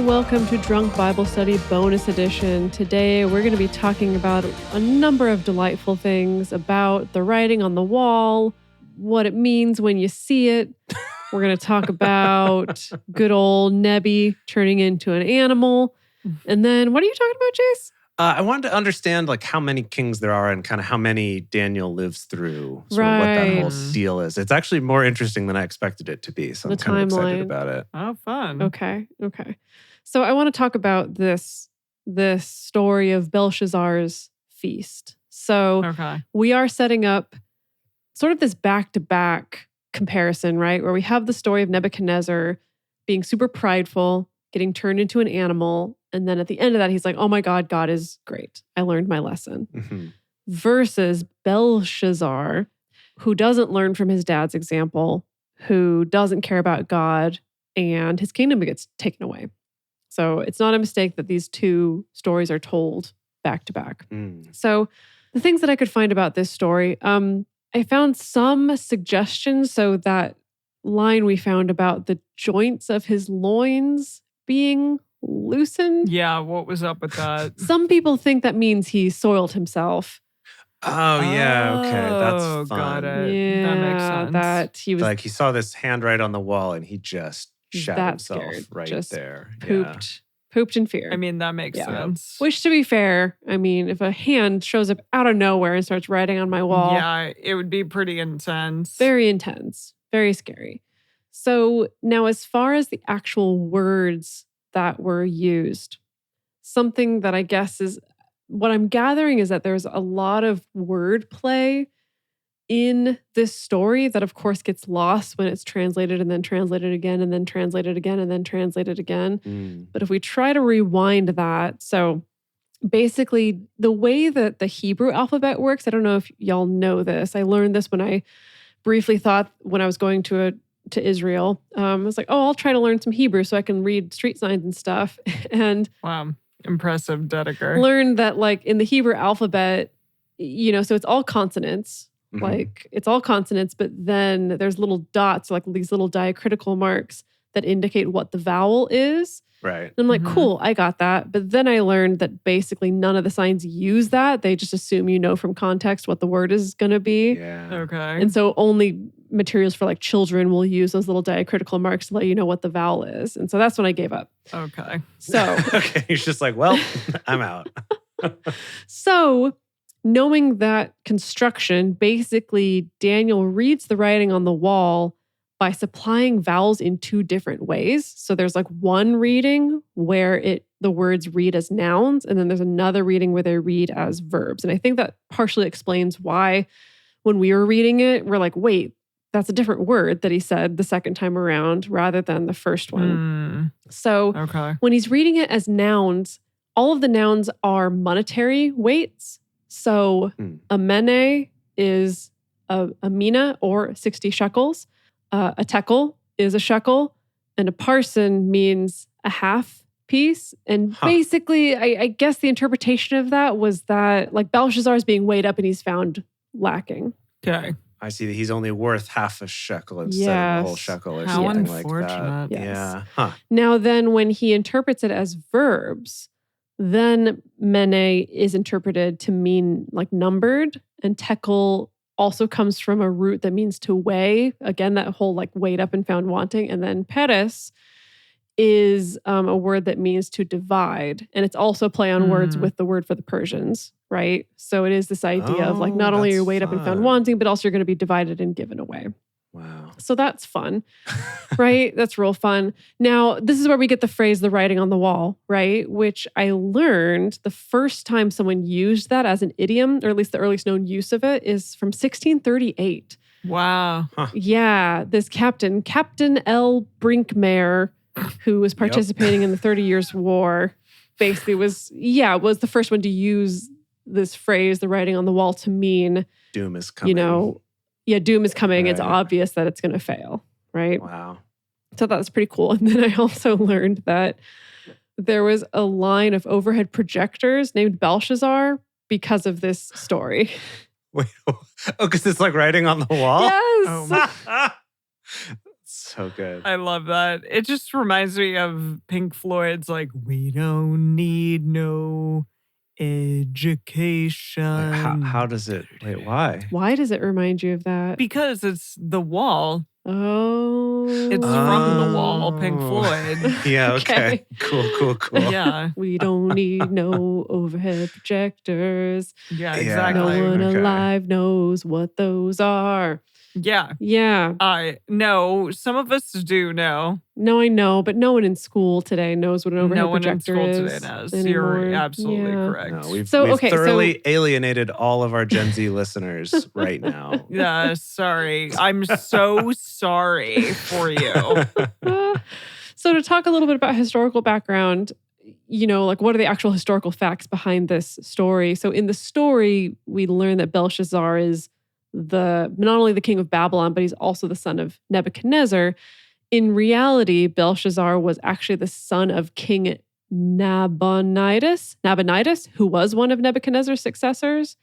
welcome to Drunk Bible Study Bonus Edition. Today we're going to be talking about a number of delightful things about the writing on the wall, what it means when you see it. We're going to talk about good old Nebi turning into an animal. And then what are you talking about, Jace? I wanted to understand like how many kings there are and kind of how many Daniel lives through. What that Right. whole deal is. It's actually more interesting than I expected it to be. So I'm The kind of excited timeline. about it. Oh, fun. Okay. So I want to talk about this story of Belshazzar's feast. So Okay. we are setting up sort of this back-to-back comparison, right? Where we have the story of Nebuchadnezzar being super prideful, getting turned into an animal. And then at the end of that, he's like, oh my God, God is great. I learned my lesson. Mm-hmm. Versus Belshazzar, who doesn't learn from his dad's example, who doesn't care about God, and his kingdom gets taken away. So it's not a mistake that these two stories are told back to back. Mm. So the things that I could find about this story, I found some suggestions. So that line we found about the joints of his loins being loosened. Yeah, what was up with that? Some people think that means he soiled himself. Oh, yeah. Okay. Oh, That's fun. got it. Yeah, That makes sense. that he was Like he saw this hand right on the wall and he just shat that himself scared. right Just there. pooped in fear. I mean, that makes Yeah. sense. Which, to be fair, I mean, if a hand shows up out of nowhere and starts writing on my wall, Yeah, it would be pretty intense. very intense, very scary. So now, as far as the actual words that were used, something that I guess is what I'm gathering is that there's a lot of wordplay in this story that, of course, gets lost when it's translated and then translated again and then translated again and then translated again. Mm. But if we try to rewind that, so basically the way that the Hebrew alphabet works, I don't know if y'all know this. I learned this when I briefly thought when I was going to Israel. I was like, oh, I'll try to learn some Hebrew so I can read street signs and stuff. And Wow. Impressive, Dedeker. learned that like in the Hebrew alphabet, so it's all consonants. Mhm. Like it's all consonants, but then there's little dots, like these little diacritical marks that indicate what the vowel is. Right. And I'm like, Mhm. cool, I got that. But then I learned that basically none of the signs use that. They just assume you know from context what the word is going to be. Yeah. Okay. And so only materials for like children will use those little diacritical marks to let you know what the vowel is. And so that's when I gave up. Okay. So, Okay. He's just like, well, I'm out. so knowing that construction, basically Daniel reads the writing on the wall by supplying vowels in two different ways. So there's like one reading where the words read as nouns, and then there's another reading where they read as verbs. And I think that partially explains why when we were reading it, we're like, wait, that's a different word that he said the second time around rather than the first one. So Okay. when he's reading it as nouns, all of the nouns are monetary weights. So a mene is a mina or 60 shekels. A tekel is a shekel, and a parson means a half piece. And basically, I guess the interpretation of that was that like Belshazzar is being weighed up and he's found lacking. Okay. I see that he's only worth half a shekel instead of a whole Yes. shekel or How something like unfortunate. that. Yes. Yeah. Huh. Now then, when he interprets it as verbs, then mene is interpreted to mean like numbered, and tekel also comes from a root that means to weigh. Again, that whole like weighed up and found wanting. And then peres is a word that means to divide. And it's also play on words with the word for the Persians, right? So it is this idea of like, not only are you that's weighed up and found fun. wanting, but also you're going to be divided and given away. Wow. So that's fun, right? That's real fun. Now, this is where we get the phrase, the writing on the wall, right? Which I learned the first time someone used that as an idiom, or at least the earliest known use of it, is from 1638. Wow. Yeah, this Captain L. Brinkmare, who was participating in the 30 Years' War, basically was the first one to use this phrase, the writing on the wall, to mean, Doom is coming. doom is coming. Right. It's obvious that it's going to fail, right? Wow. So that was pretty cool. And then I also learned that there was a line of overhead projectors named Belshazzar because of this story. Wait. Oh, because it's like writing on the wall? Yes. Oh my- So good. I love that. It just reminds me of Pink Floyd's like, we don't need no education. How does it? Wait, why? Why does it remind you of that? Because it's The Wall. Oh. It's from The Wall, Pink Oh. Floyd. Yeah, okay. Cool. Yeah. We don't need no overhead projectors. Yeah, Yeah. exactly. No one Okay. alive knows what those are. Yeah. Yeah. No, some of us do know. No, I know, but no one in school today knows what an overhead No one in projector school is today knows. anymore. You're absolutely Yeah. correct. No, we've So, okay, thoroughly alienated all of our Gen Z listeners right now. Yeah, sorry. I'm so sorry for you. So to talk a little bit about historical background, like what are the actual historical facts behind this story? So in the story, we learn that Belshazzar is not only the king of Babylon, but he's also the son of Nebuchadnezzar. In reality, Belshazzar was actually the son of King Nabonidus, who was one of Nebuchadnezzar's successors.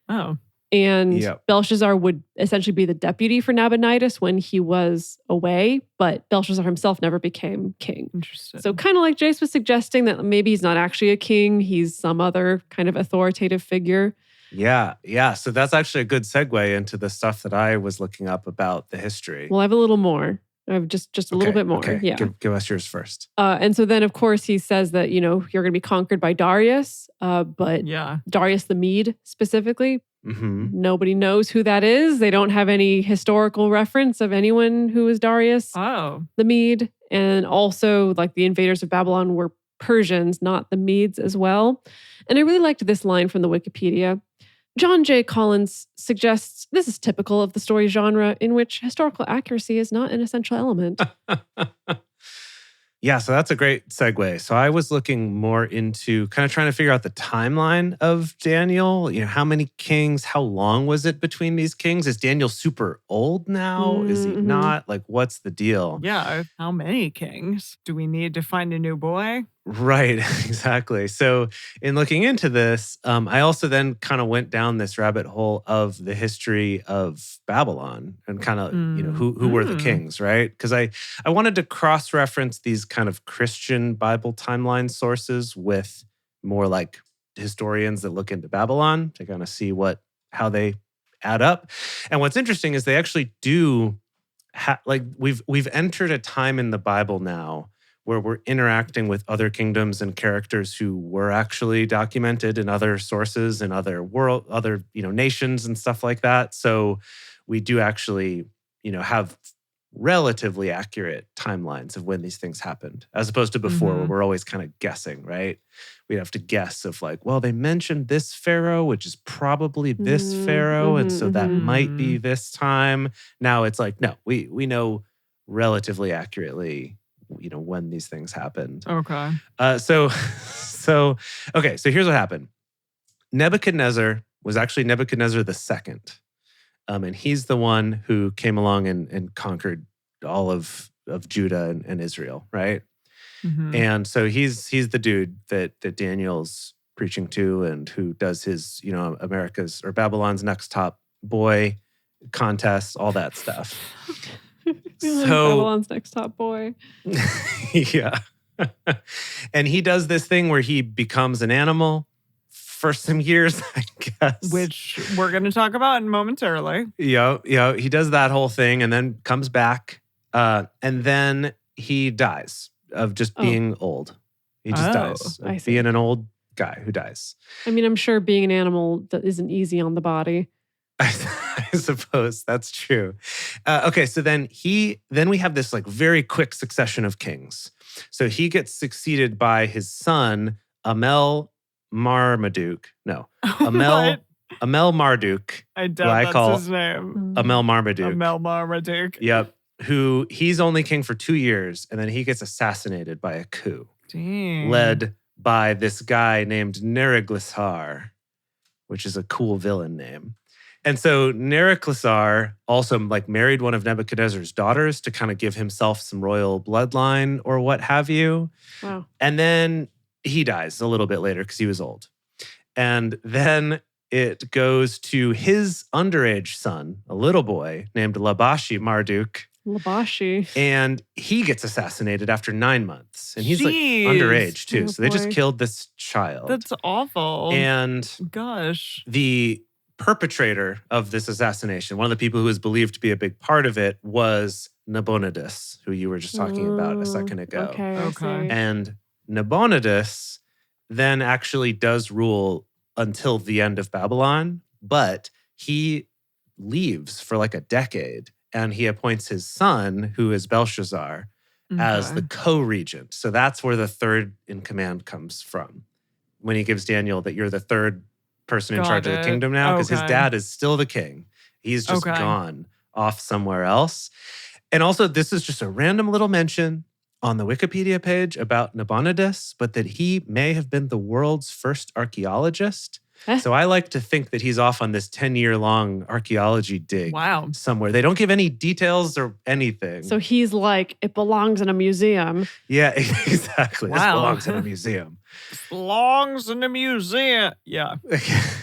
Oh. And Yep. Belshazzar would essentially be the deputy for Nabonidus when he was away, but Belshazzar himself never became king. Interesting. So kind of like Jace was suggesting that maybe he's not actually a king, he's some other kind of authoritative figure. Yeah. So that's actually a good segue into the stuff that I was looking up about the history. Well, I have a little more. I have just a little bit more. Okay. Yeah. Give us yours first. And so then, of course, he says that, you're going to be conquered by Darius, but yeah. Darius the Mede specifically. Mm-hmm. Nobody knows who that is. They don't have any historical reference of anyone who is Darius Oh. the Mede. And also, like, the invaders of Babylon were Persians, not the Medes as well. And I really liked this line from the Wikipedia. John J. Collins suggests this is typical of the story genre in which historical accuracy is not an essential element. Yeah, so that's a great segue. So I was looking more into kind of trying to figure out the timeline of Daniel. How many kings? How long was it between these kings? Is Daniel super old now? Is he Mm-hmm. not? Like, what's the deal? Yeah. How many kings? Do we need to find a new boy? Right, exactly. So in looking into this, I also then kind of went down this rabbit hole of the history of Babylon and kind of, who were the kings, right? Because I wanted to cross-reference these kind of Christian Bible timeline sources with more like historians that look into Babylon to kind of see how they add up. And what's interesting is they actually do, we've entered a time in the Bible now where we're interacting with other kingdoms and characters who were actually documented in other sources and other nations and stuff like that. So we do actually, have relatively accurate timelines of when these things happened, as opposed to before where we're always kind of guessing, right? We'd have to guess of like, well, they mentioned this pharaoh, which is probably this pharaoh, and so that might be this time. Now it's like, no, we know relatively accurately when these things happened. Okay. So here's what happened. Nebuchadnezzar was actually Nebuchadnezzar II. And he's the one who came along and conquered all of Judah and Israel, right? Mm-hmm. And so he's the dude that Daniel's preaching to and who does his, America's or Babylon's Next Top Boy contest, all that stuff. Babylon's Next Top Boy. Yeah. And he does this thing where he becomes an animal for some years, I guess. Which we're going to talk about momentarily. Yeah. He does that whole thing and then comes back. And then he dies of just being old. He just dies of being an old guy who dies. I mean, I'm sure being an animal isn't easy on the body. I suppose that's true. Okay, so then we have this like very quick succession of kings. So he gets succeeded by his son Amel Marmaduke. No, Amel Marduk. I doubt that's his name. Amel Marmaduke. Amel Marmaduke. Yep. Who he's only king for 2 years, and then he gets assassinated by a coup. Dang. Led by this guy named Neriglissar, which is a cool villain name. And so Neriglissar also married one of Nebuchadnezzar's daughters to kind of give himself some royal bloodline or what have you. Wow. And then he dies a little bit later because he was old. And then it goes to his underage son, a little boy named Labashi Marduk. Labashi. And he gets assassinated after 9 months. And he's like Jeez. underage too. Oh, So they just boy. killed this child. That's awful. And gosh. the perpetrator of this assassination, one of the people who was believed to be a big part of it, was Nabonidus, who you were just talking about a second ago. Okay. Okay. And Nabonidus then actually does rule until the end of Babylon, but he leaves for like a decade and he appoints his son, who is Belshazzar, as the co-regent. So that's where the third in command comes from. When he gives Daniel that you're the third person in charge of the kingdom now, because his dad is still the king. He's just gone off somewhere else. And also, this is just a random little mention on the Wikipedia page about Nabonidus, but that he may have been the world's first archaeologist. So I like to think that he's off on this 10-year-long archaeology dig somewhere. They don't give any details or anything. So he's like, it belongs in a museum. Yeah, exactly. This belongs in a museum. Belongs in a museum. Yeah.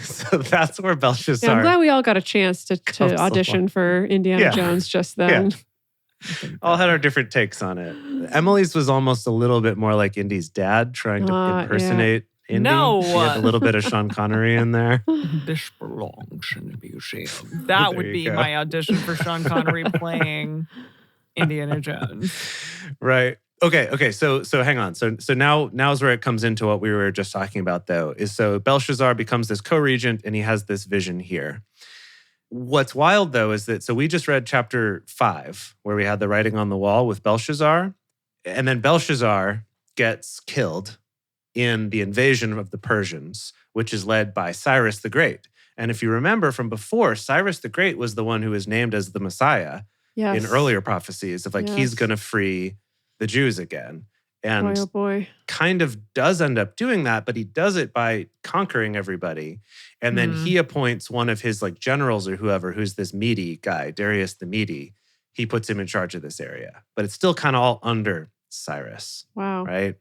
So that's where Belshazzar... Yeah, I'm glad we all got a chance to audition for Indiana Jones just then. Yeah. All had our different takes on it. Emily's was almost a little bit more like Indy's dad trying to impersonate Indy. No. She had a little bit of Sean Connery in there. This belongs in a museum. That would be my audition for Sean Connery playing Indiana Jones. Right. Okay. So hang on. So now's where it comes into what we were just talking about, though, is so Belshazzar becomes this co-regent and he has this vision here. What's wild, though, is that, so we just read chapter 5, where we had the writing on the wall with Belshazzar, and then Belshazzar gets killed in the invasion of the Persians, which is led by Cyrus the Great. And if you remember from before, Cyrus the Great was the one who was named as the Messiah in earlier prophecies of like, he's going to free the Jews again. And kind of does end up doing that, but he does it by conquering everybody. And then he appoints one of his like generals or whoever, who's this Mede guy, Darius the Mede. He puts him in charge of this area. But it's still kind of all under Cyrus. Wow. Right?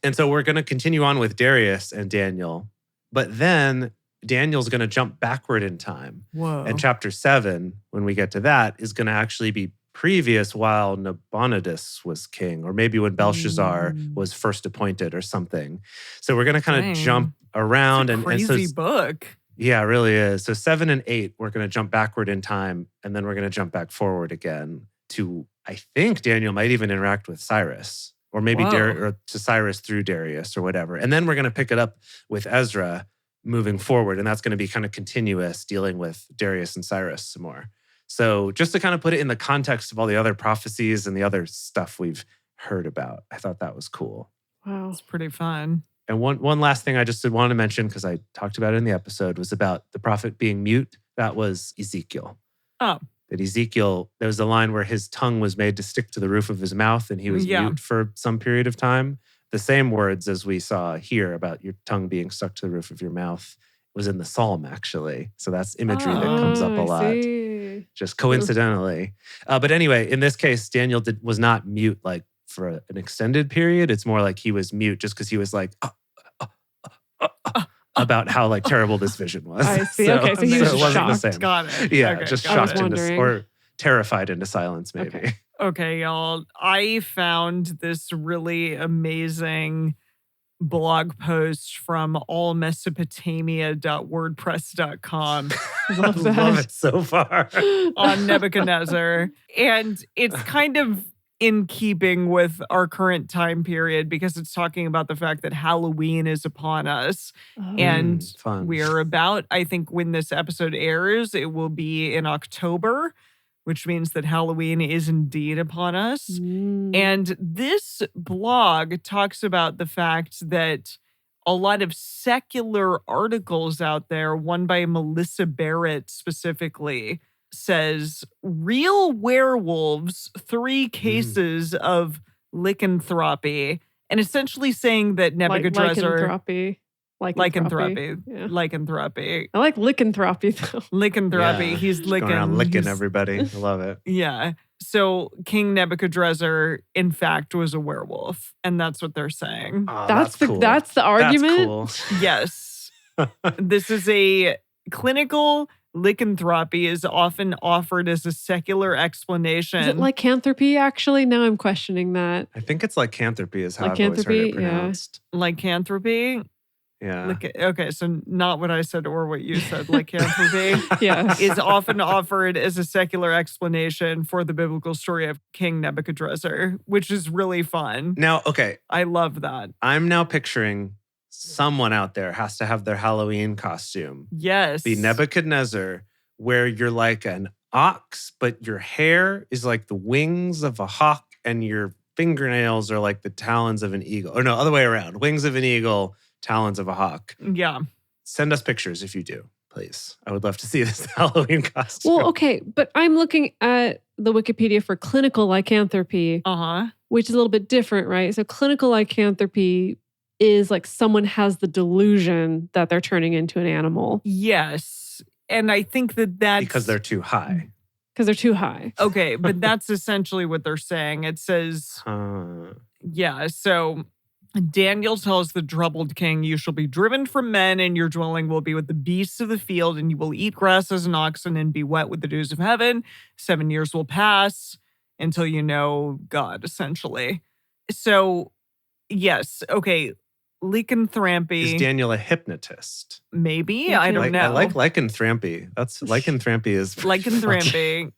And so we're going to continue on with Darius and Daniel. But then Daniel's going to jump backward in time. Whoa. And chapter 7, when we get to that, is going to actually be previous while Nabonidus was king, or maybe when Belshazzar was first appointed or something. So we're going to kind of jump around. It's a crazy book. Yeah, it really is. So 7 and 8, we're going to jump backward in time, and then we're going to jump back forward again to, I think Daniel might even interact with Cyrus, or maybe or to Cyrus through Darius or whatever. And then we're going to pick it up with Ezra moving forward, and that's going to be kind of continuous, dealing with Darius and Cyrus some more. So just to kind of put it in the context of all the other prophecies and the other stuff we've heard about, I thought that was cool. Wow. It's pretty fun. And one last thing I just did want to mention, because I talked about it in the episode, was about the prophet being mute. That was Ezekiel. Oh. That Ezekiel, there was a line where his tongue was made to stick to the roof of his mouth and he was mute for some period of time. The same words as we saw here about your tongue being stuck to the roof of your mouth was in the Psalm, actually. So that's imagery that comes up a lot. Just coincidentally. But anyway, in this case, Daniel was not mute like for an extended period. It's more like he was mute just because he was like, about how like terrible this vision was. I see. Okay, so he was shocked. The same. Got it. Yeah, okay, just shocked or terrified into silence, maybe. Okay, y'all. I found this really amazing blog post from allmesopotamia.wordpress.com. Love it so far. On Nebuchadnezzar. And it's kind of in keeping with our current time period because it's talking about the fact that Halloween is upon us. And we are about, I think when this episode airs, it will be in October, which means that Halloween is indeed upon us. And this blog talks about the fact that a lot of secular articles out there, one by Melissa Barrett specifically, says real werewolves, 3 cases of lycanthropy, and essentially saying that Nebuchadnezzar... Lycanthropy. Yeah. Lycanthropy. I like lycanthropy, though. Lycanthropy. Yeah. He's licking. Going around licking everybody. I love it. Yeah. So King Nebuchadnezzar, in fact, was a werewolf. And that's what they're saying. Oh, that's cool. the argument? That's cool. Yes. This is a clinical lycanthropy is often offered as a secular explanation. Is it lycanthropy, actually? Now I'm questioning that. I think it's lycanthropy is how I've always heard it pronounced. Lycanthropy? Yeah. Okay, so not what I said or what you said. Lycanthropy Yes. is often offered as a secular explanation for the biblical story of King Nebuchadnezzar, which is really fun. Now, okay. I love that. I'm now picturing someone out there has to have their Halloween costume. Yes. Be Nebuchadnezzar, where you're like an ox, but your hair is like the wings of a hawk and your fingernails are like the talons of an eagle. Or no, other way around. Wings of an eagle, talons of a hawk. Yeah. Send us pictures if you do, please. I would love to see this Halloween costume. Well, okay, but I'm looking at the Wikipedia for clinical lycanthropy, which is a little bit different, right? So clinical lycanthropy is like someone has the delusion that they're turning into an animal. Yes. And I think that's... Because they're too high. Because they're too high. Okay, but that's essentially what they're saying. It says... Yeah, so... Daniel tells the troubled king, you shall be driven from men, and your dwelling will be with the beasts of the field, and you will eat grass as an oxen and be wet with the dews of heaven. 7 years will pass until you know God, essentially. So, yes, okay, lycanthropy. Is Daniel a hypnotist? Maybe, I don't know. I like lycanthropy. Lycanthropy is lycanthropy.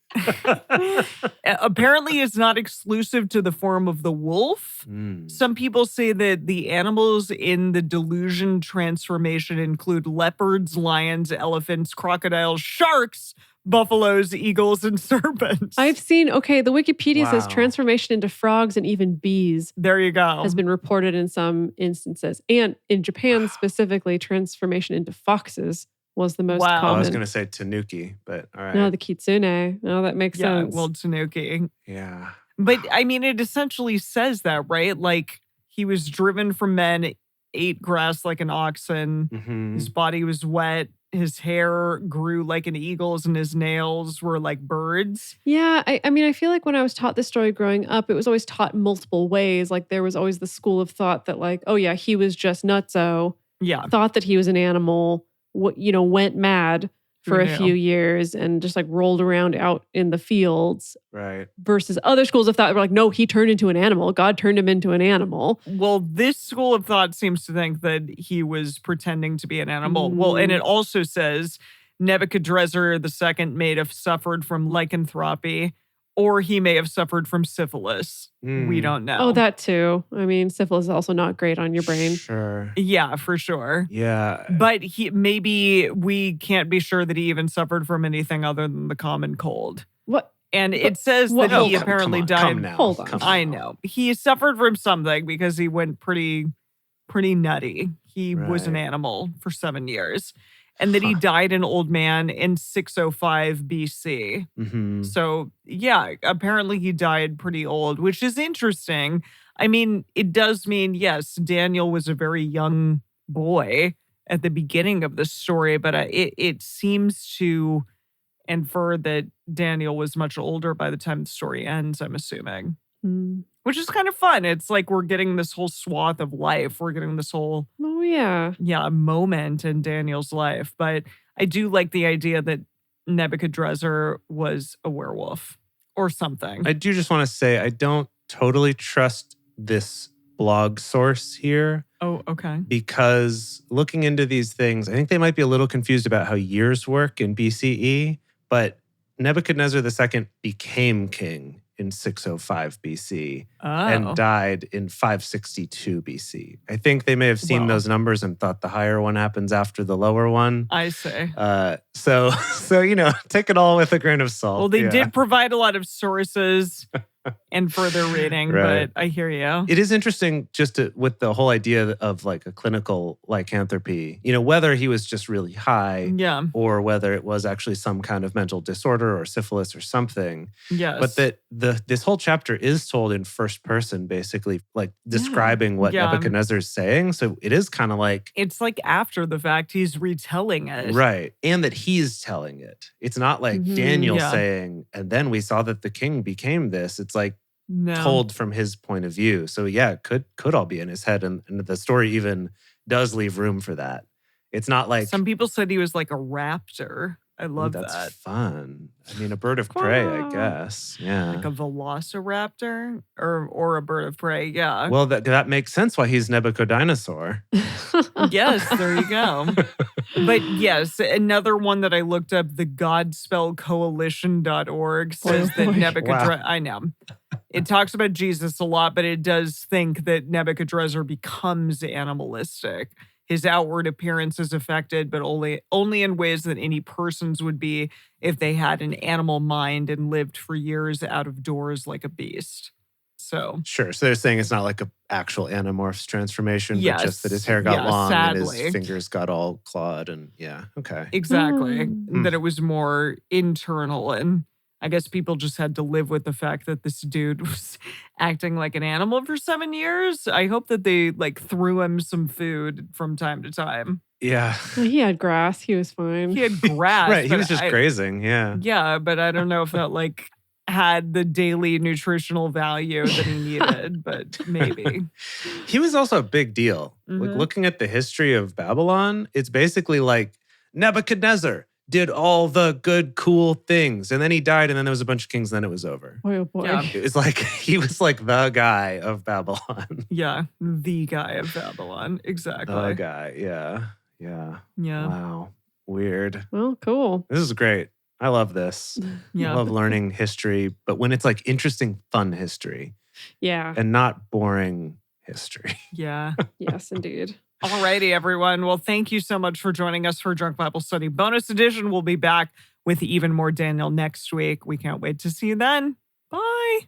Apparently, it's not exclusive to the form of the wolf. Some people say that the animals in the delusion transformation include leopards, lions, elephants, crocodiles, sharks, buffaloes, eagles, and serpents. I've seen, the Wikipedia says transformation into frogs and even bees. There you go. Has been reported in some instances. And in Japan specifically, transformation into foxes was the most common. I was going to say tanuki, but all right. No, the kitsune. No, that makes sense. Well, tanuki. Yeah. But I mean, it essentially says that, right? Like he was driven from men, ate grass like an oxen. His body was wet. His hair grew like an eagle's and his nails were like birds. Yeah, I mean, I feel like when I was taught this story growing up, it was always taught in multiple ways. Like there was always the school of thought that like, oh yeah, he was just nutso. Yeah. Thought that he was an animal, went mad for a few years and just like rolled around out in the fields. Right. Versus other schools of thought were like, no, he turned into an animal. God turned him into an animal. Well, this school of thought seems to think that he was pretending to be an animal. Well, and it also says Nebuchadnezzar II may have suffered from lycanthropy, or he may have suffered from syphilis. We don't know. Oh, that too. I mean, syphilis is also not great on your brain. Sure. Yeah, for sure. Yeah. But maybe we can't be sure that he even suffered from anything other than the common cold. What? And it says that he apparently died. Hold on. I know. He suffered from something because he went pretty nutty. He was an animal for 7 years. And that he died an old man in 605 BC. So, yeah, apparently he died pretty old, which is interesting. I mean, it does mean, yes, Daniel was a very young boy at the beginning of the story, but it seems to infer that Daniel was much older by the time the story ends, I'm assuming. Which is kind of fun. It's like we're getting this whole swath of life. We're getting this whole... Oh, yeah. Yeah, a moment in Daniel's life. But I do like the idea that Nebuchadnezzar was a werewolf or something. I do just want to say I don't totally trust this blog source here. Oh, okay. Because looking into these things, I think they might be a little confused about how years work in BCE. But Nebuchadnezzar II became king in 605 BC and died in 562 BC. I think they may have seen those numbers and thought the higher one happens after the lower one. I see. So take it all with a grain of salt. Well, they did provide a lot of sources and further reading, but I hear you. It is interesting just with the whole idea of like a clinical lycanthropy, whether he was just really high or whether it was actually some kind of mental disorder or syphilis or something. Yes. But that this whole chapter is told in first person, basically like describing what Nebuchadnezzar is saying. So it is kind of like... It's like after the fact, he's retelling it. Right. And that he's telling it. It's not like Daniel saying, and then we saw that the king became this. It's like told from his point of view. So yeah, it could all be in his head. And the story even does leave room for that. It's not like Some people said he was like a raptor. I love that's that. fun. I mean, a bird of prey, I guess. Yeah. Like a velociraptor or a bird of prey. Yeah. Well, that makes sense why he's Nebuchadnezzar. Yes, there you go. But yes, another one that I looked up, the godspellcoalition.org says that Nebuchadnezzar, I know. It talks about Jesus a lot, but it does think that Nebuchadnezzar becomes animalistic. His outward appearance is affected, but only in ways that any persons would be if they had an animal mind and lived for years out of doors like a beast. So sure. So they're saying it's not like an actual Animorphs transformation, yes, but just that his hair got long sadly. and his fingers got all clawed. And yeah, okay. Exactly. That it was more internal. And I guess people just had to live with the fact that this dude was acting like an animal for 7 years. I hope that they like threw him some food from time to time. Yeah. Well, he had grass. He was fine. He had grass. Right. He was just grazing. Yeah. Yeah, but I don't know if that like had the daily nutritional value that he needed, but maybe. He was also a big deal. Like looking at the history of Babylon, it's basically like Nebuchadnezzar did all the good, cool things. And then he died, and then there was a bunch of kings, and then it was over. Oh boy. Yeah. It was like, he was like the guy of Babylon. Yeah, the guy of Babylon. Exactly. The guy, yeah. Yeah. Yeah. Wow. Weird. Well, cool. This is great. I love this. Yeah. I love learning history, but when it's like interesting, fun history. Yeah. And not boring history. Yeah. Yes, indeed. Alrighty, everyone. Well, thank you so much for joining us for Drunk Bible Study Bonus Edition. We'll be back with even more Daniel next week. We can't wait to see you then. Bye.